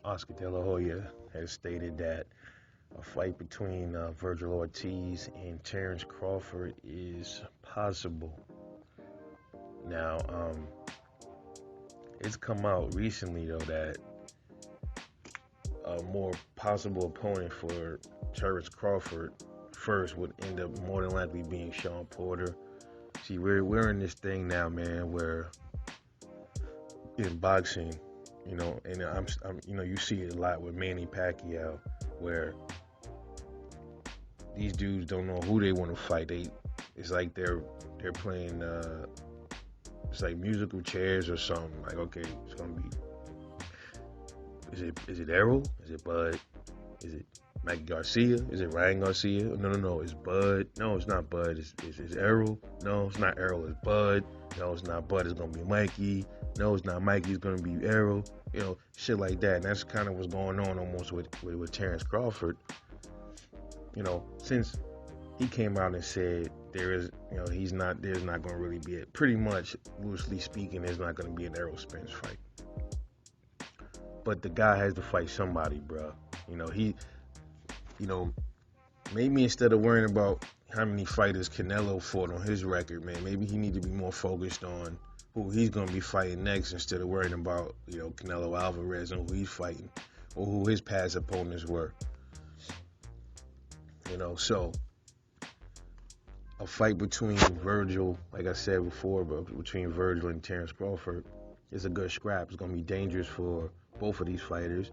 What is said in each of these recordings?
Oscar De La Hoya has stated that a fight between Vergil Ortiz and Terence Crawford is possible. Now, it's come out recently though that a more possible opponent for Terence Crawford first would end up more than likely being Sean Porter. See, we're in this thing now, man, where in boxing, and you see it a lot with Manny Pacquiao, where these dudes don't know who they want to fight. It's like they're playing, it's like musical chairs or something. Like, okay, it's gonna be, is it Errol? Is it Bud? Is it Mikey Garcia? Is it Ryan Garcia? No, it's Bud. No, it's not Bud. It's Errol. No, it's not Errol. It's Bud. No, it's not Bud. It's gonna be Mikey. No, it's not Mikey. It's gonna be Errol. Shit like that. And that's kind of what's going on almost with Terence Crawford. Since he came out and said there's not going to really be pretty much loosely speaking, there's not going to be an Errol Spence fight. But the guy has to fight somebody, bro. Maybe instead of worrying about how many fighters Canelo fought on his record, man, maybe he need to be more focused on who he's going to be fighting next instead of worrying about, Canelo Alvarez and who he's fighting or who his past opponents were. So a fight between Vergil, like I said before, but between Vergil and Terence Crawford is a good scrap. It's going to be dangerous for both of these fighters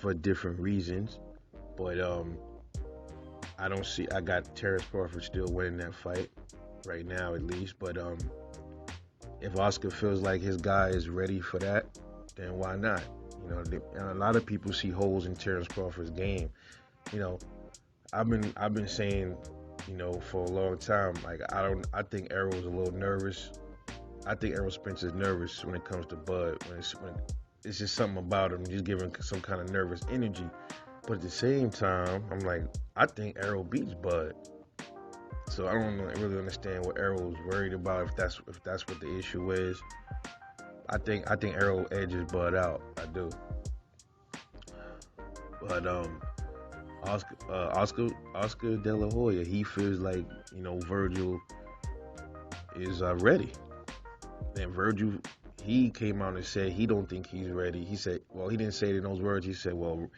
for different reasons. But I got Terence Crawford still winning that fight right now at least. But if Oscar feels like his guy is ready for that, then why not? A lot of people see holes in Terence Crawford's game. I've been saying, for a long time, like I think Errol's a little nervous. I think Errol Spence is nervous when it comes to Bud. When it's just something about him, just giving some kind of nervous energy. But at the same time, I'm like, I think Errol beats Bud. So I don't really understand what Errol's worried about. If that's what the issue is, I think Errol edges Bud out. I do. But Oscar De La Hoya, he feels like, Vergil is ready. And Vergil, he came out and said he don't think he's ready. He said, well, he didn't say it in those words. He said, well,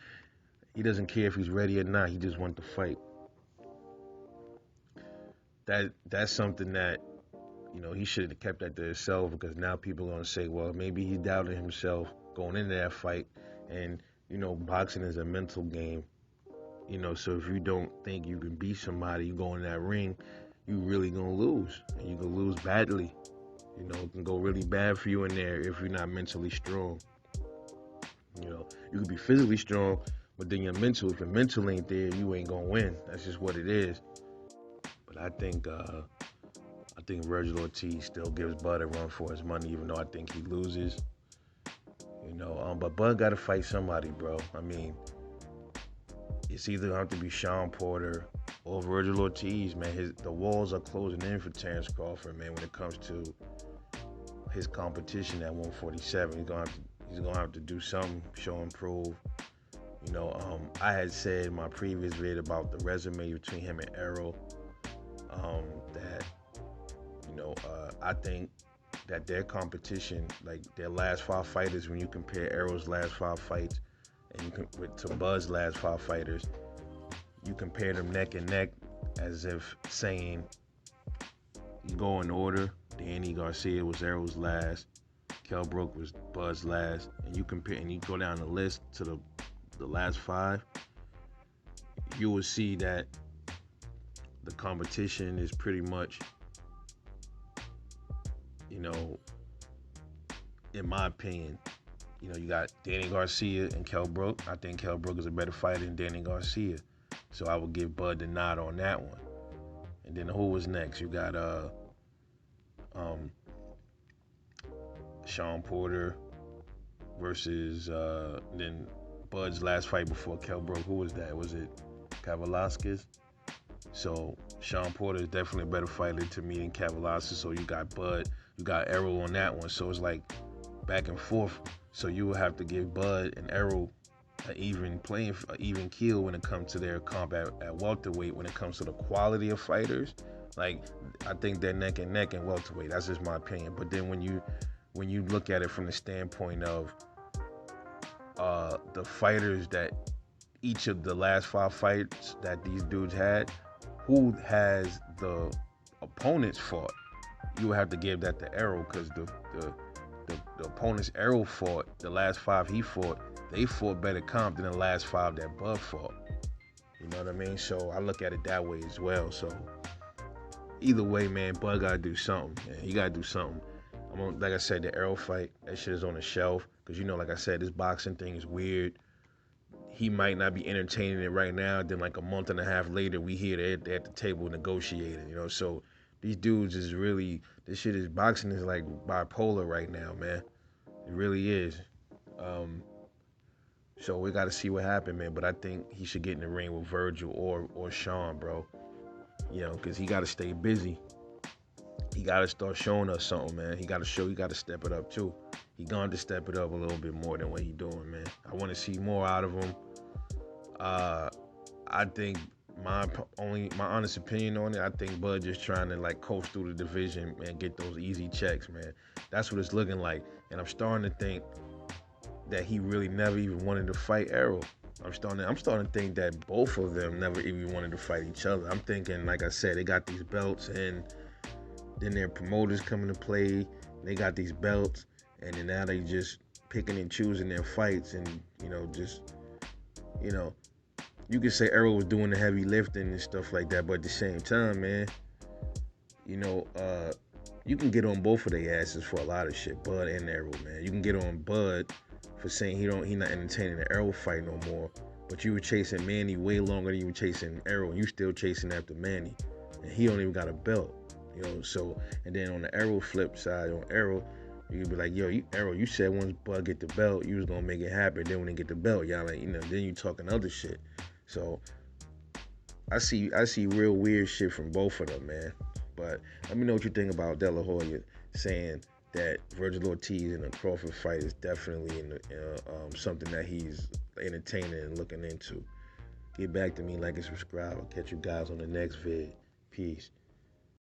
he doesn't care if he's ready or not. He just wants to fight. That's something that, he should have kept that to himself, because now people are going to say, well, maybe he doubted himself going into that fight. And, boxing is a mental game. So if you don't think you can beat somebody, you go in that ring, you really gonna lose. And you gonna lose badly. It can go really bad for you in there if you're not mentally strong. You can be physically strong, but then if your mental ain't there, you ain't gonna win. That's just what it is. But I think Vergil Ortiz still gives Bud a run for his money, even though I think he loses. But Bud gotta fight somebody, bro. I mean, it's either going to have to be Sean Porter or Vergil Ortiz, man. The walls are closing in for Terence Crawford, man, when it comes to his competition at 147. He's going to have to do something, show and prove. I had said in my previous video about the resume between him and Errol, that, I think that their competition, like their last 5 fighters, when you compare Errol's last 5 fights, and to Bud's last 5 fighters, you compare them neck and neck, as if saying, you go in order. Danny Garcia was Errol's last, Kell Brook was Bud's last, and you compare and you go down the list to the last 5, you will see that the competition is pretty much, in my opinion, you got Danny Garcia and Kell Brook. I think Kell Brook is a better fighter than Danny Garcia. So I would give Bud the nod on that one. And then who was next? You got Sean Porter versus then Bud's last fight before Kell Brook. Who was that? Was it Kavaliauskas? So Sean Porter is definitely a better fighter to me than Kavaliauskas. So you got Bud, you got Errol on that one. So it's like back and forth. So you will have to give Bud and Errol an even keel when it comes to their comp at welterweight. When it comes to the quality of fighters, like I think they're neck and neck in welterweight. That's just my opinion. But then when you look at it from the standpoint of the fighters that each of the last 5 fights that these dudes had, who has the opponents fought, you would have to give that to Errol because the opponents Errol fought, the last 5 he fought, they fought better comp than the last 5 that Bud fought. You know what I mean? So I look at it that way as well. So either way, man, Bud gotta do something. Man. He gotta do something. Like I said, the Errol fight, that shit is on the shelf because like I said, this boxing thing is weird. He might not be entertaining it right now. Then like a month and a half later, we hear they're at the table negotiating. So these dudes is really, this shit is, boxing is like bipolar right now, man. It really is. So we got to see what happens, man. But I think he should get in the ring with Vergil or Sean, bro. Because he got to stay busy. He got to start showing us something, man. He got to step it up too. He going to step it up a little bit more than what he doing, man. I want to see more out of him. I think my honest opinion on it, I think Bud just trying to like coast through the division and get those easy checks, man. That's what it's looking like. And I'm starting to think that he really never even wanted to fight Errol. I'm starting to think that both of them never even wanted to fight each other. I'm thinking, like I said, they got these belts and then their promoters come into play. They got these belts and then now they just picking and choosing their fights and, you could say Errol was doing the heavy lifting and stuff like that, but at the same time, man, you can get on both of their asses for a lot of shit, Bud and Errol, man. You can get on Bud for saying he not entertaining the Errol fight no more, but you were chasing Manny way longer than you were chasing Errol, and you still chasing after Manny, and he don't even got a belt, so, and then on the Errol flip side, on Errol, you'd be like, yo, Errol, you said once Bud get the belt, you was gonna make it happen, then when they get the belt, y'all like, then you talking other shit. So I see real weird shit from both of them, man. But let me know what you think about De La Hoya saying that Vergil Ortiz in a Crawford fight is definitely something that he's entertaining and looking into. Get back to me, like and subscribe. I'll catch you guys on the next vid. Peace.